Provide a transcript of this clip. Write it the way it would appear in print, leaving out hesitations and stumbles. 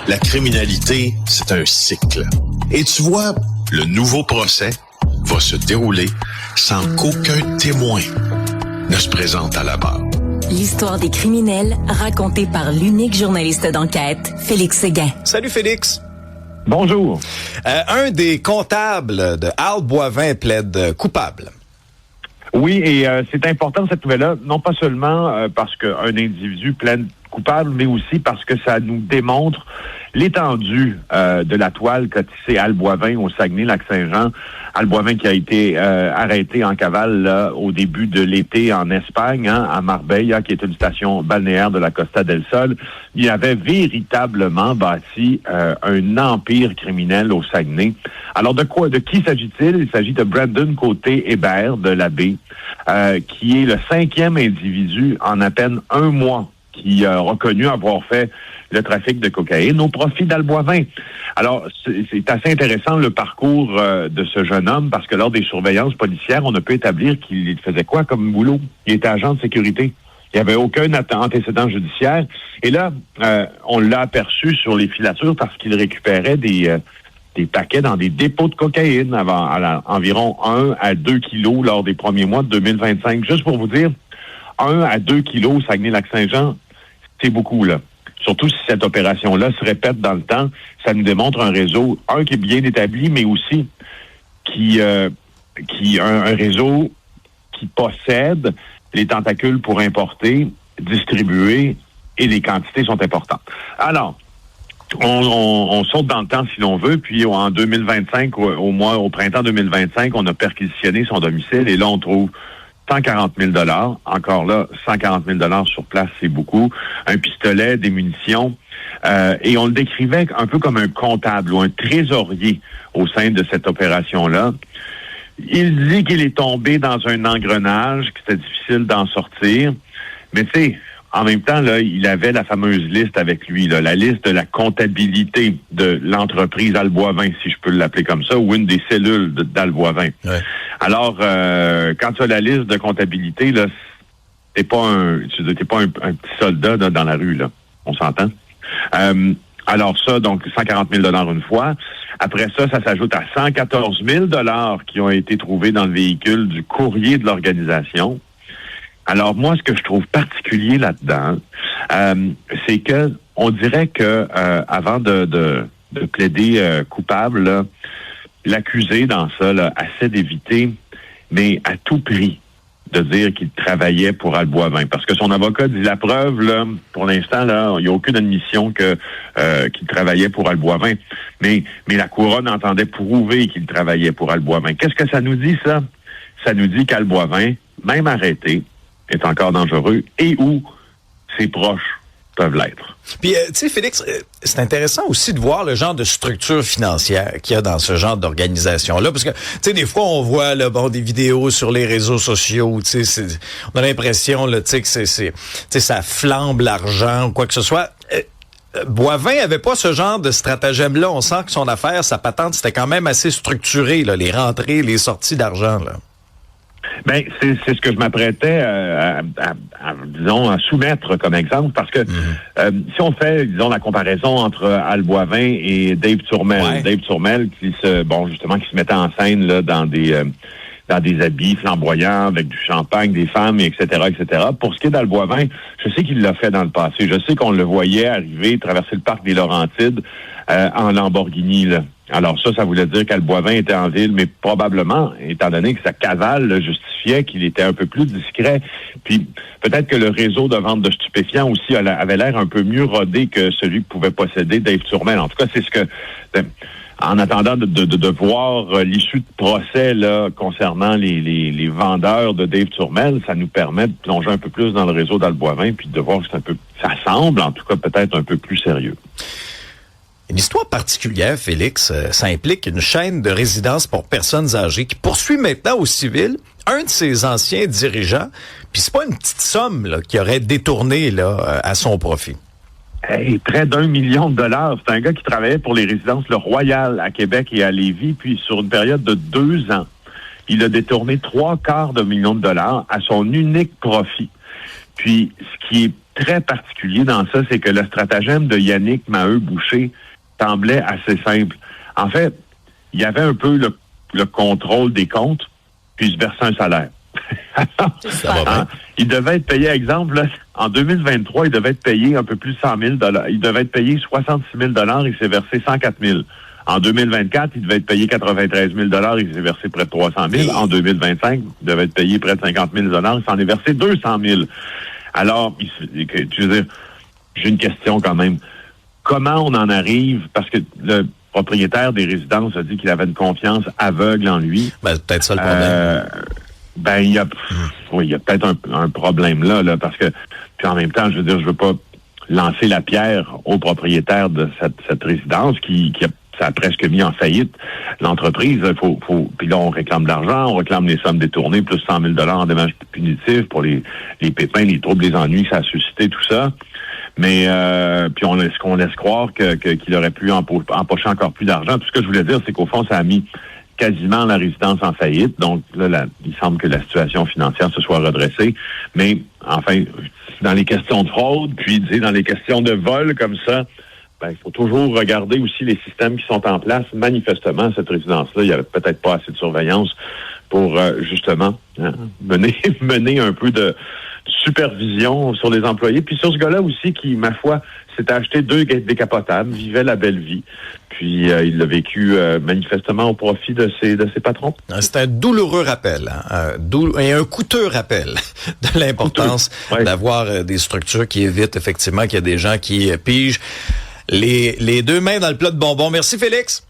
La criminalité, c'est un cycle. Et tu vois, le nouveau procès va se dérouler sans qu'aucun témoin ne se présente à la barre. L'histoire des criminels racontée par l'unique journaliste d'enquête, Félix Séguin. Salut Félix. Bonjour. Un des comptables de Al Boivin plaide coupable. Oui, et c'est important cette nouvelle-là, non pas seulement parce qu'un individu plaide coupable, mais aussi parce que ça nous démontre l'étendue de la toile qu'a tissé Al Boivin au Saguenay-Lac-Saint-Jean. Al Boivin qui a été arrêté en cavale là, au début de l'été en Espagne, à Marbella, qui est une station balnéaire de la Costa del Sol. Il avait véritablement bâti un empire criminel au Saguenay. Alors de qui s'agit-il? Il s'agit de Brandon Côté-Hébert de la Baie, qui est le 5e individu en à peine un mois qui a reconnu avoir fait le trafic de cocaïne au profit d'Al Boivin. Alors, c'est assez intéressant le parcours de ce jeune homme parce que lors des surveillances policières, on a pu établir qu'il faisait quoi comme boulot? Il était agent de sécurité. Il n'y avait aucun antécédent judiciaire. Et là, on l'a aperçu sur les filatures parce qu'il récupérait des paquets dans des dépôts de cocaïne à environ 1 à 2 kilos lors des premiers mois de 2025. Juste pour vous dire, 1 à 2 kilos au Saguenay-Lac-Saint-Jean, c'est beaucoup, là. Surtout si cette opération-là se répète dans le temps, ça nous démontre un réseau, qui est bien établi, mais aussi qui un réseau qui possède les tentacules pour importer, distribuer, et les quantités sont importantes. Alors, on saute dans le temps si l'on veut, puis en 2025, au printemps 2025, on a perquisitionné son domicile, et là, on trouve 140 000 $. Encore là, 140 000 $ sur place, c'est beaucoup. Un pistolet, des munitions. Et on le décrivait un peu comme un comptable ou un trésorier au sein de cette opération-là. Il dit qu'il est tombé dans un engrenage, que c'était difficile d'en sortir. Mais tu sais, en même temps, là, il avait la fameuse liste avec lui, là, la liste de la comptabilité de l'entreprise Al Boivin, si je peux l'appeler comme ça, ou une des cellules d'Al Boivin. Ouais. Alors, quand tu as la liste de comptabilité, là, t'es pas un petit soldat là, dans la rue, là. On s'entend? Alors ça, donc 140 000 $ une fois. Après ça, ça s'ajoute à 114 000 $ qui ont été trouvés dans le véhicule du courrier de l'organisation. Alors moi, ce que je trouve particulier là-dedans, c'est que on dirait que avant de plaider coupable, là, l'accusé dans ça là, essaie d'éviter, mais à tout prix, de dire qu'il travaillait pour Al Boivin. Parce que son avocat dit la preuve, là, pour l'instant, là, il n'y a aucune admission qu'il travaillait pour Al Boivin. Mais la couronne entendait prouver qu'il travaillait pour Al Boivin. Qu'est-ce que ça nous dit, ça? Ça nous dit qu'Al Boivin, même arrêté, est encore dangereux et où ses proches peuvent l'être. Puis, tu sais, Félix, c'est intéressant aussi de voir le genre de structure financière qu'il y a dans ce genre d'organisation-là, parce que, tu sais, des fois, on voit, là, des vidéos sur les réseaux sociaux, tu sais, on a l'impression, là, tu sais, que ça flambe l'argent ou quoi que ce soit. Boivin avait pas ce genre de stratagème-là. On sent que son affaire, sa patente, c'était quand même assez structuré, là, les rentrées, les sorties d'argent, là. Ben, c'est ce que je m'apprêtais disons, à soumettre comme exemple, parce que si on fait, disons, la comparaison entre Al Boivin et Dave Turmel, ouais. Dave Turmel qui se mettait en scène là dans des habits flamboyants, avec du champagne, des femmes, etc., etc. Pour ce qui est d'Al Boivin, je sais qu'il l'a fait dans le passé. Je sais qu'on le voyait arriver, traverser le parc des Laurentides en Lamborghini, là. Alors ça voulait dire qu'Al Boivin était en ville, mais probablement, étant donné que sa cavale le justifiait, qu'il était un peu plus discret. Puis peut-être que le réseau de vente de stupéfiants aussi avait l'air un peu mieux rodé que celui que pouvait posséder Dave Turmel. En tout cas, c'est ce que... En attendant de voir l'issue de procès là concernant les vendeurs de Dave Turmel, ça nous permet de plonger un peu plus dans le réseau d'Al Boivin puis de voir que ça semble en tout cas peut-être un peu plus sérieux. Une histoire particulière, Félix, ça implique une chaîne de résidence pour personnes âgées qui poursuit maintenant au civil un de ses anciens dirigeants, puis c'est pas une petite somme là qui aurait détourné là à son profit. Hey, près d'1 million de $. C'est un gars qui travaillait pour les résidences Le Royal à Québec et à Lévis, puis sur une période de 2 ans, il a détourné 3/4 de million de $ à son unique profit. Puis, ce qui est très particulier dans ça, c'est que le stratagème de Yannick Maheu-Boucher semblait assez simple. En fait, il y avait un peu le contrôle des comptes, puis il se versait un salaire. Ça va bien. Il devait être payé, exemple, là, en 2023, il devait être payé un peu plus de 100 000 $. Il devait être payé 66 000 $, il s'est versé 104 000. En 2024, il devait être payé 93 000 $, il s'est versé près de 300 000. En 2025, il devait être payé près de 50 000 $, il s'en est versé 200 000. Alors, tu veux dire, j'ai une question quand même. Comment on en arrive, parce que le propriétaire des résidences a dit qu'il avait une confiance aveugle en lui. Ben, peut-être ça le problème. Il y a peut-être un problème là, parce que, puis en même temps, je veux dire, je veux pas lancer la pierre au propriétaire de cette résidence ça a presque mis en faillite l'entreprise. Puis là, on réclame de l'argent, on réclame les sommes détournées, plus 100 000 $ en dommages punitifs pour les pépins, les troubles, les ennuis que ça a suscité, tout ça. Mais puis on laisse croire qu'il aurait pu empocher encore plus d'argent. Tout ce que je voulais dire, c'est qu'au fond, ça a mis quasiment la résidence en faillite. Donc là, il semble que la situation financière se soit redressée. Mais enfin, dans les questions de fraude, puis dans les questions de vol comme ça, il faut toujours regarder aussi les systèmes qui sont en place. Manifestement, cette résidence-là, il n'y avait peut-être pas assez de surveillance pour justement mener un peu de supervision sur les employés. Puis sur ce gars-là aussi qui, ma foi, s'était acheté 2 décapotables, vivait la belle vie. Puis il l'a vécu manifestement au profit de ses patrons. C'est un douloureux rappel, et un coûteux rappel de l'importance d'avoir des structures qui évitent effectivement qu'il y a des gens qui pigent les 2 mains dans le plat de bonbons. Merci Félix.